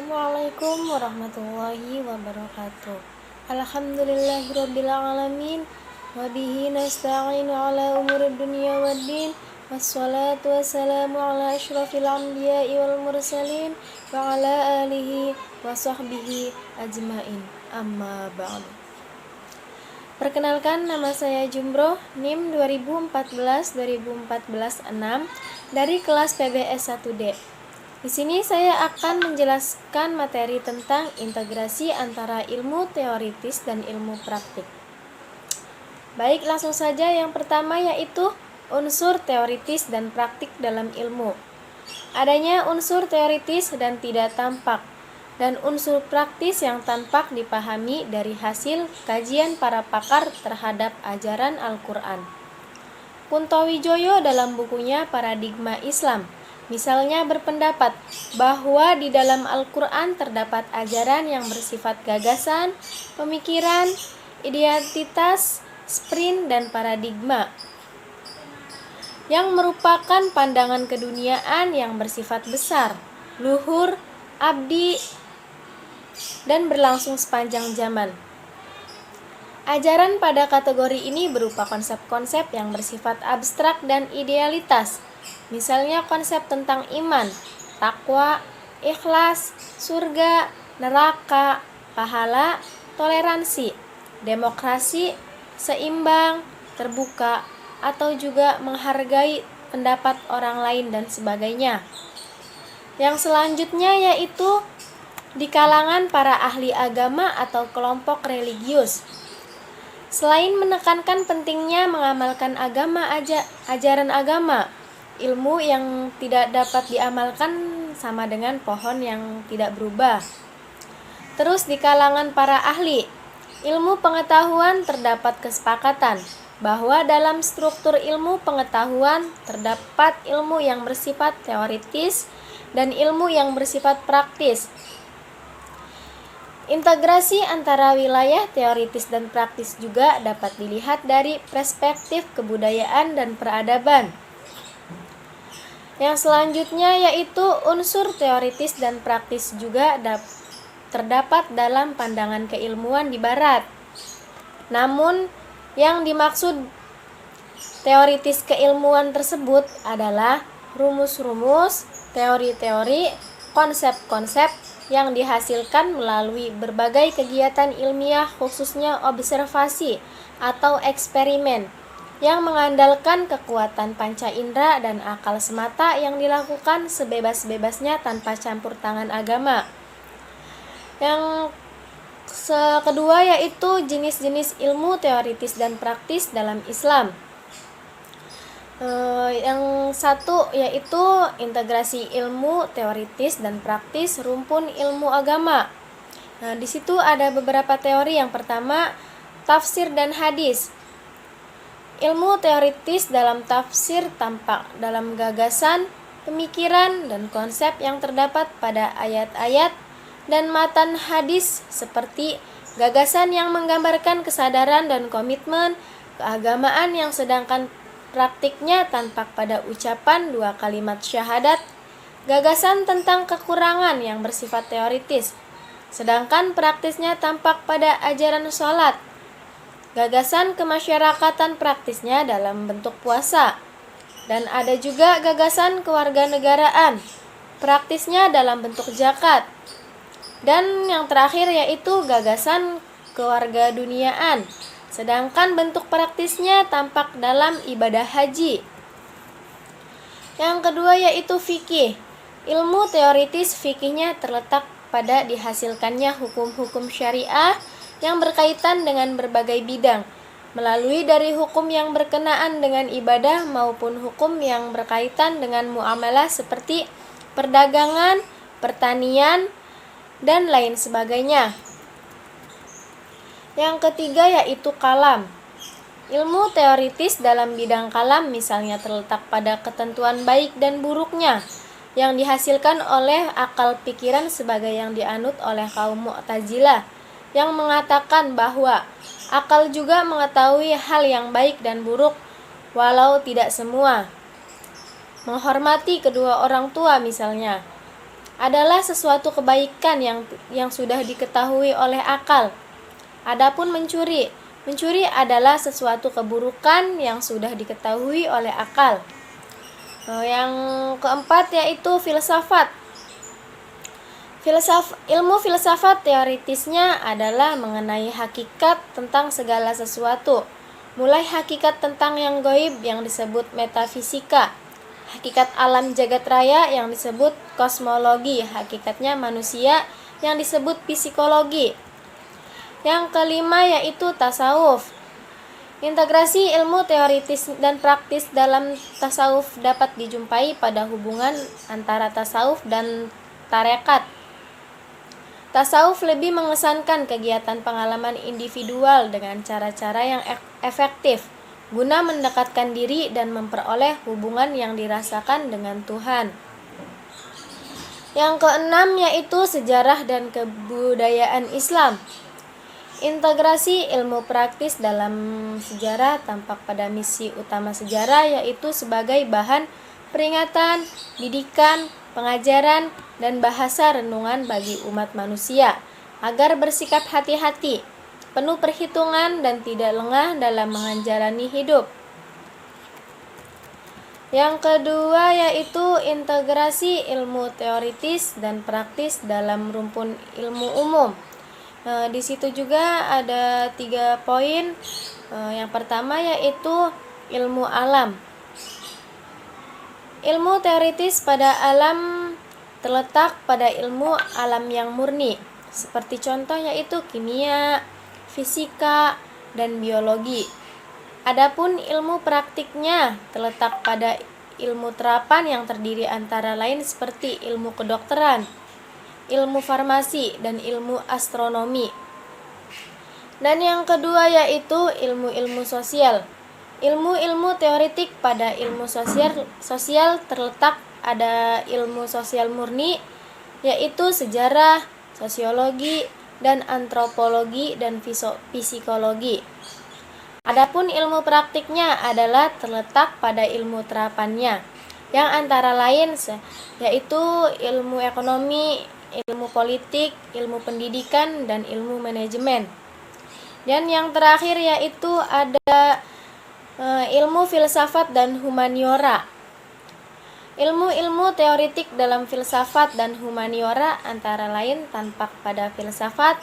Assalamualaikum warahmatullahi wabarakatuh. Alhamdulillahirabbil alamin wa bihi nasta'inu ala umuri dunya waddin. Wassalatu wassalamu ala asyrafil anbiya'i wal mursalin wa ala alihi wa sahbihi ajmain. Amma ba'du. Perkenalkan, nama saya Jumroh, NIM 2014-2014-6 dari kelas PBS 1D. Di sini saya akan menjelaskan materi tentang integrasi antara ilmu teoritis dan ilmu praktik. Baik, langsung saja. Yang pertama yaitu unsur teoritis dan praktik dalam ilmu. Adanya unsur teoritis dan tidak tampak, dan unsur praktis yang tampak dipahami dari hasil kajian para pakar terhadap ajaran Al-Quran. Kunto Wijoyo dalam bukunya Paradigma Islam misalnya berpendapat bahwa di dalam Al-Quran terdapat ajaran yang bersifat gagasan, pemikiran, identitas, sprint, dan paradigma yang merupakan pandangan keduniaan yang bersifat besar, luhur, abdi, dan berlangsung sepanjang zaman. Ajaran pada kategori ini berupa konsep-konsep yang bersifat abstrak dan idealitas. Misalnya konsep tentang iman, takwa, ikhlas, surga, neraka, pahala, toleransi, demokrasi, seimbang, terbuka, atau juga menghargai pendapat orang lain dan sebagainya. Yang selanjutnya yaitu di kalangan para ahli agama atau kelompok religius. Selain menekankan pentingnya mengamalkan ajaran agama, ilmu yang tidak dapat diamalkan sama dengan pohon yang tidak berubah. Terus di kalangan para ahli ilmu pengetahuan terdapat kesepakatan bahwa dalam struktur ilmu pengetahuan terdapat ilmu yang bersifat teoritis dan ilmu yang bersifat praktis. Integrasi antara wilayah teoritis dan praktis juga dapat dilihat dari perspektif kebudayaan dan peradaban. Yang selanjutnya yaitu unsur teoritis dan praktis juga terdapat dalam pandangan keilmuan di barat. Namun, yang dimaksud teoritis keilmuan tersebut adalah rumus-rumus, teori-teori, konsep-konsep yang dihasilkan melalui berbagai kegiatan ilmiah, khususnya observasi atau eksperimen, yang mengandalkan kekuatan panca indera dan akal semata yang dilakukan sebebas-bebasnya tanpa campur tangan agama. Yang kedua yaitu jenis-jenis ilmu teoritis dan praktis dalam Islam. Yang satu yaitu integrasi ilmu teoritis dan praktis rumpun ilmu agama. Di situ ada beberapa teori. Yang pertama, tafsir dan hadis. Ilmu teoritis dalam tafsir tampak dalam gagasan, pemikiran, dan konsep yang terdapat pada ayat-ayat dan matan hadis, seperti gagasan yang menggambarkan kesadaran dan komitmen keagamaan yang sedangkan praktiknya tampak pada ucapan 2 kalimat syahadat, gagasan tentang kekurangan yang bersifat teoritis, sedangkan praktisnya tampak pada ajaran sholat, gagasan kemasyarakatan praktisnya dalam bentuk puasa, dan ada juga gagasan kewarganegaraan, praktisnya dalam bentuk zakat, dan yang terakhir yaitu gagasan kewargaduniaan, sedangkan bentuk praktisnya tampak dalam ibadah haji. Yang kedua yaitu fikih. Ilmu teoritis fikihnya terletak pada dihasilkannya hukum-hukum syariah yang berkaitan dengan berbagai bidang, melalui dari hukum yang berkenaan dengan ibadah maupun hukum yang berkaitan dengan muamalah seperti perdagangan, pertanian, dan lain sebagainya. Yang ketiga yaitu kalam. Ilmu teoritis dalam bidang kalam misalnya terletak pada ketentuan baik dan buruknya yang dihasilkan oleh akal pikiran sebagai yang dianut oleh kaum Mu'tazilah, yang mengatakan bahwa akal juga mengetahui hal yang baik dan buruk walau tidak semua. Menghormati kedua orang tua misalnya. adalah sesuatu kebaikan yang sudah diketahui oleh akal. Adapun mencuri adalah sesuatu keburukan yang sudah diketahui oleh akal. Yang keempat yaitu filsafat. Ilmu filsafat teoritisnya adalah mengenai hakikat tentang segala sesuatu, mulai hakikat tentang yang gaib yang disebut metafisika, hakikat alam jagat raya yang disebut kosmologi, hakikatnya manusia yang disebut psikologi. Yang kelima yaitu tasawuf. Integrasi ilmu teoritis dan praktis dalam tasawuf dapat dijumpai pada hubungan antara tasawuf dan tarekat. Tasawuf lebih mengesankan kegiatan pengalaman individual dengan cara-cara yang efektif guna mendekatkan diri dan memperoleh hubungan yang dirasakan dengan Tuhan. Yang keenam yaitu sejarah dan kebudayaan Islam. Integrasi ilmu praktis dalam sejarah tampak pada misi utama sejarah, yaitu sebagai bahan peringatan, didikan, pengajaran, dan bahasa renungan bagi umat manusia agar bersikap hati-hati, penuh perhitungan, dan tidak lengah dalam menjalani hidup. Yang kedua yaitu integrasi ilmu teoritis dan praktis dalam rumpun ilmu umum. Di situ juga ada 3 poin. Yang pertama yaitu ilmu alam. Ilmu teoritis pada alam terletak pada ilmu alam yang murni, seperti contoh yaitu kimia, fisika, dan biologi. Adapun ilmu praktiknya terletak pada ilmu terapan yang terdiri antara lain seperti ilmu kedokteran, ilmu farmasi, dan ilmu astronomi. Dan yang kedua yaitu ilmu-ilmu sosial. Ilmu-ilmu teoritik pada ilmu sosial terletak ada ilmu sosial murni, yaitu sejarah, sosiologi, dan antropologi dan psikologi. Adapun ilmu praktiknya adalah terletak pada ilmu terapannya, yang antara lain yaitu ilmu ekonomi, ilmu politik, ilmu pendidikan, dan ilmu manajemen. Dan yang terakhir yaitu ada ilmu filsafat dan humaniora. Ilmu-ilmu teoritik dalam filsafat dan humaniora antara lain tampak pada filsafat,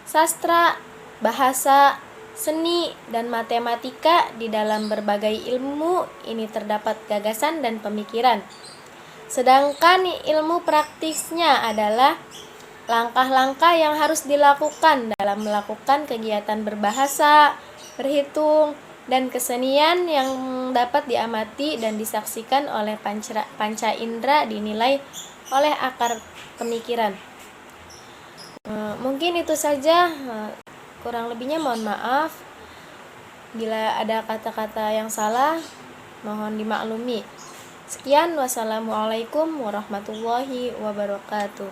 sastra, bahasa, seni, dan matematika. Di dalam berbagai ilmu ini terdapat gagasan dan pemikiran. Sedangkan ilmu praktisnya adalah langkah-langkah yang harus dilakukan dalam melakukan kegiatan berbahasa, berhitung, dan kesenian yang dapat diamati dan disaksikan oleh panca indera, dinilai oleh akar pemikiran. Mungkin itu saja, kurang lebihnya mohon maaf. Bila ada kata-kata yang salah, mohon dimaklumi. Sekian, wassalamualaikum warahmatullahi wabarakatuh.